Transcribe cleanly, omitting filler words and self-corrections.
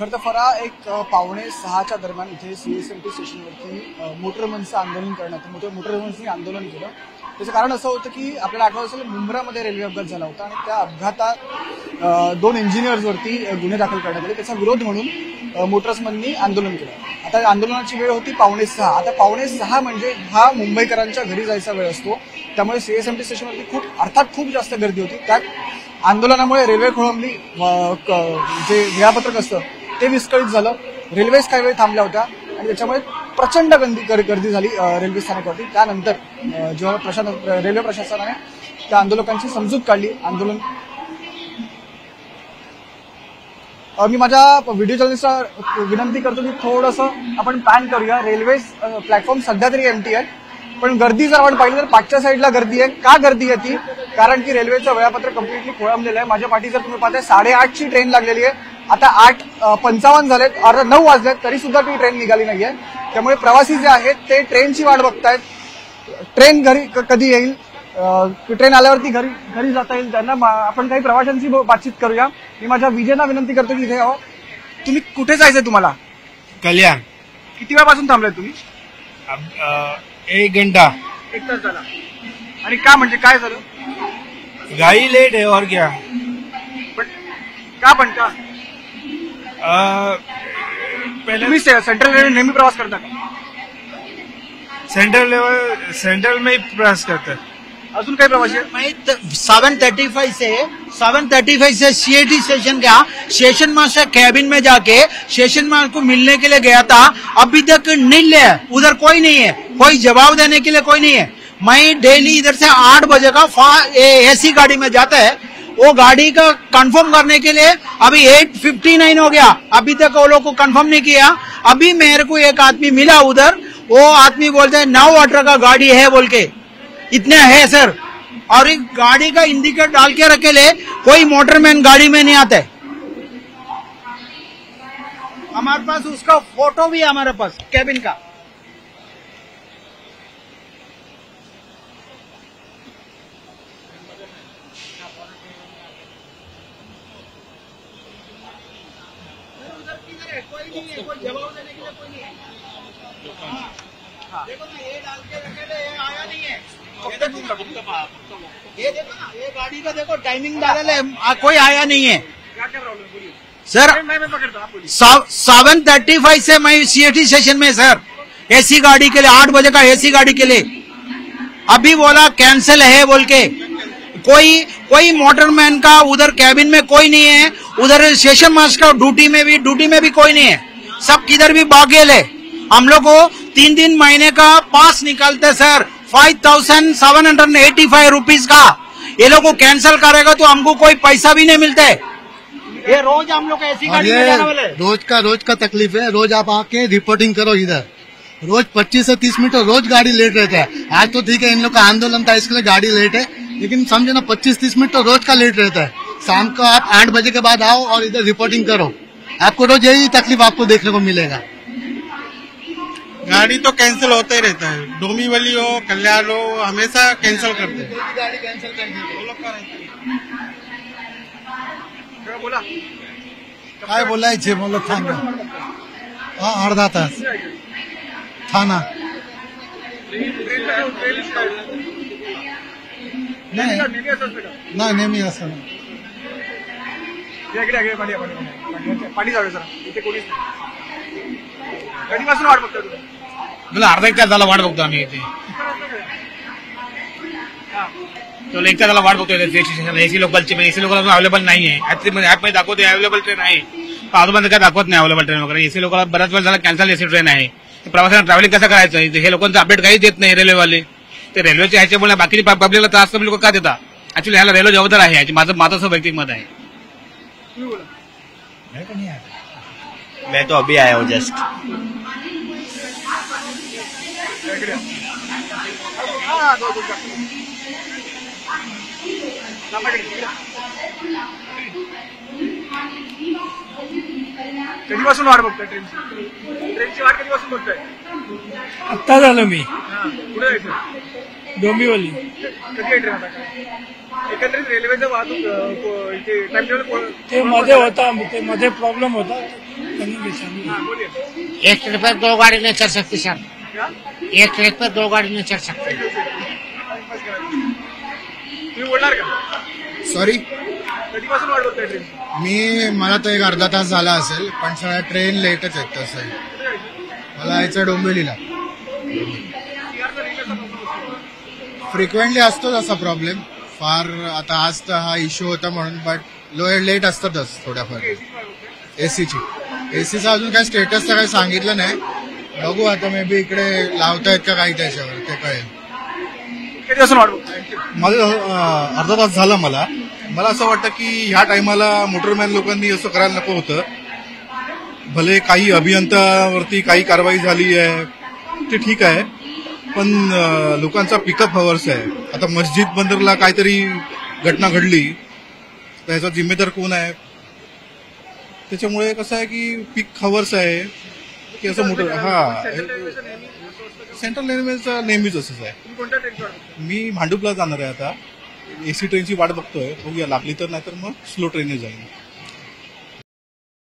खरं तर फरा एक 5:45च्या दरम्यान इथे सीएसएमटी स्टेशनवरती मोटरमनचं आंदोलन करण्यात मोटरमनचं आंदोलन केलं. त्याचं कारण असं होतं की आपल्याला आठवत असेल मुंब्रामध्ये रेल्वे अपघात झाला होता आणि त्या अपघातात 2 इंजिनियर्सवरती गुन्हे दाखल करण्यात आले. त्याचा विरोध म्हणून मोटर्समननी आंदोलन केलं. आता आंदोलनाची वेळ होती 5:45. आता 5:45 म्हणजे हा मुंबईकरांच्या घरी जायचा वेळ असतो. त्यामुळे सीएसएमटी स्टेशनवरती खूप जास्त गर्दी होती. त्यात आंदोलनामुळे रेल्वे खोळंबली. जे वेळापत्रक असतं ते विस्कळीत झालं. रेल्वेज काही वेळ थांबल्या होत्या आणि त्याच्यामुळे प्रचंड गर्दी झाली रेल्वे स्थानकावरती. त्यानंतर जेव्हा रेल्वे प्रशासनाने त्या आंदोलकांची समजूत काढली. मी माझ्या व्हिडिओ जर्नलिस्टला विनंती करतो की थोडंसं आपण पॅन करूया. रेल्वे प्लॅटफॉर्म सध्या तरी एम्प्टी आहे, पण गर्दी जर आपण पाहिली तर पाठच्या साईडला गर्दी आहे. का गर्दी आहे ती? कारण की रेल्वेचं वेळापत्रक कम्प्लिटली खोळंबलेलं आहे. माझ्या पाठी जर तुम्ही पाहताय 8:30ची ट्रेन लागलेली आहे. आता 8:55 झालेत, 9 वाजलेत, तरी सुद्धा ती ट्रेन निघाली नाहीये. त्यामुळे प्रवासी जे आहेत ते ट्रेनची वाट बघतायत. ट्रेन घरी कधी येईल, ट्रेन आल्यावरती घरी जाता येईल त्यांना. आपण काही प्रवाशांशी बातचीत करूया. मी माझ्या विजेना विनंती करतो की इथे यावं. तुम्ही कुठे जायचंय तुम्हाला? कल्याण. किती वेळापासून थांबलाय तुम्ही? 1 घंटा. 1 तास झाला. आणि का म्हणजे काय झालं? गाड़ी लेट है और क्या. पण का पहले तुम्ही सेंट्रल रेल्वे नेहमी प्रवास करता का? सेंट्रल में ही प्रवास करता. अजून काही प्रवासी? मैं 7:35 से सीएटी स्टेशन गया. स्टेशन मास्टर कैबिन में जाके स्टेशन मास्टर को मिलने के लिए गया था. अभी तक नहीं लिया. उधर कोई नहीं है, कोई जवाब देने के लिए कोई नहीं है. मैं डेली इधर से 8 बजे का एसी गाड़ी में जाता है. वो गाड़ी का कंफर्म करने के लिए अभी 8:59 हो गया. अभी तक वो लोग को कंफर्म नहीं किया. अभी मेरे को एक आदमी मिला उधर. वो आदमी बोलते हैं 9 वाटर का गाड़ी है बोल के. इतने है सर. और एक गाड़ी का इंडिकेटर डाल के रखे ले, कोई मोटरमैन गाड़ी में नहीं आता है. हमारे पास उसका फोटो भी है हमारे पास कैबिन का. कोई नहीं है, कोई जवाब देने के लिए कोई नहीं है. देखो ना, ये डाल के रखे थे, ये आया नहीं है. ये देखो ना, ये गाड़ी का देखो टाइमिंग डाले है, कोई आया नहीं है. क्या प्रॉब्लम? बोलिए सर. मैं पकड़ता हूं, आप बोलिए. 7:35 से मैं सीएटी स्टेशन में सर, एसी गाड़ी के लिए 8 बजे का एसी गाड़ी के लिए. अभी बोला कैंसिल है बोल के. कोई मोटरमैन का उधर कैबिन में कोई नहीं है. उधर स्टेशन मास्टर का ड्यूटी में भी कोई नहीं है. सब किधर भी बागेल है. हम लोग को 3 महीने का पास निकालते सर, 5,785 रुपीज का. ये लोग को कैंसिल करेगा तो हमको कोई पैसा भी नहीं मिलता है. ये रोज हम लोग ऐसी गाड़ी में जाने वाले. रोज का तकलीफ है. रोज आप आके रिपोर्टिंग करो इधर. रोज 25 से 30 मिनट रोज गाड़ी लेट रहता है. आज तो ठीक है, इन लोग का आंदोलन था इसके लिए गाड़ी लेट है, लेकिन समझे ना 25-30 मिनट तो रोज का लेट रहता है. शाम को आप 8 बजे के बाद आओ और इधर रिपोर्टिंग करो. आपको रोज यही तकलीफ आपको देखने को मिलेगा. गाड़ी तो कैंसिल होता ही रहता है. डोंबिवली हो, कल्याण हो, हमेशा कैंसिल करते हैं. गाड़ी कैंसिल कर बोला काय बोलायचे मला थांबा. अर्धा तास थाना. नाही नेहमी असं नाही. पाणी जाऊया जरा. इथे कोणीच कधीपासून वाट बघता तुम्ही? मला अर्धा 1 तास झाला वाट बघतो आम्ही इथे. तो 1 तास झाला वाट बघतोय स्टेशन. एसी लोकलची एसी लोकल अवेलेबल नाही आहे. ऍपमध्ये दाखवते अवेलेबल ट्रेन आहे, आजूबाजूला काय दाखवत नाही अवेलेबल ट्रेन वगैरे. एसी लोकल बऱ्याच वेळ झाला कॅन्सल एसी ट्रेन आहे. प्रवाशांना ट्रॅव्हलिंग कसं करायचं हे लोकांचं अपडेट काही देत नाही रेल्वेवाले. ते रेल्वेच्या ह्याच्यामुळे बाकी पब्लिकला त्रास लोक का देतात? ऍक्च्युली ह्याला रेल्वे जबाबदार आहे. माझं असं वैयक्तिक मत आहे. मैं तो अभी आया हूँ जस्ट. कधीपासून वाट बघताय ट्रेनची वाट कधीपासून बघताय? आत्ता झालं मी. कुठे जायचं? डोंबिवली. कधी ट्रेन आता? एकंदरीत रेल्वेचं वाहतूक टाइमटेबल ते मध्ये होता, ते मध्ये प्रॉब्लेम होता, त्यांनी विचारलं. एक ट्रिप पर 2 गाड़ी नहीं चल सकती सर. एक ट्रिप पर 2 गाड़ी नहीं चल सकती. तुम्ही बोलणार का? सॉरी, कधीपासून वाट बघताय ट्रेन? मला तर एक अर्धा तास झाला असेल, पण सगळ्या ट्रेन लेटच आहेत तसं. मला यायचं डोंबिवलीला. फ्रिक्वेंटली असतोच असा प्रॉब्लेम. फार आता आज तर हा इश्यू होता म्हणून, बट लेट असतातच थोड्याफार. एसीचा अजून काय स्टेटस तर काही सांगितलं नाही. बघू आता, मे बी इकडे लावतायत का काही त्याच्यावर, ते कळेल. कधीपासून वाट बघताय? माझं अर्धा तास झाला. मला असं वाटतं की ह्या टायमाला मोटरमॅन लोकांनी असं करायला नको होतं. भले काही अभियंत्यावरती काही कारवाई झाली आहे ते ठीक आहे, पण लोकांचा पिकअप हवर्स आहे. आता मस्जिद बंदरला काहीतरी घटना घडली तर ह्याचा जिम्मेदार कोण आहे? त्याच्यामुळे कसं आहे की पीक हवर्स आहे की असं मोटर. सेंट्रल रेल्वेचं नेहमीच असंच आहे. कोणत्या ट्रेनची वाट बघताय? मी भांडूपला जाणार आहे आता. एसी ट्रेनची वाट बघतोय, बघूया लागली तर, नाही तर मग स्लो ट्रेनने जाईल.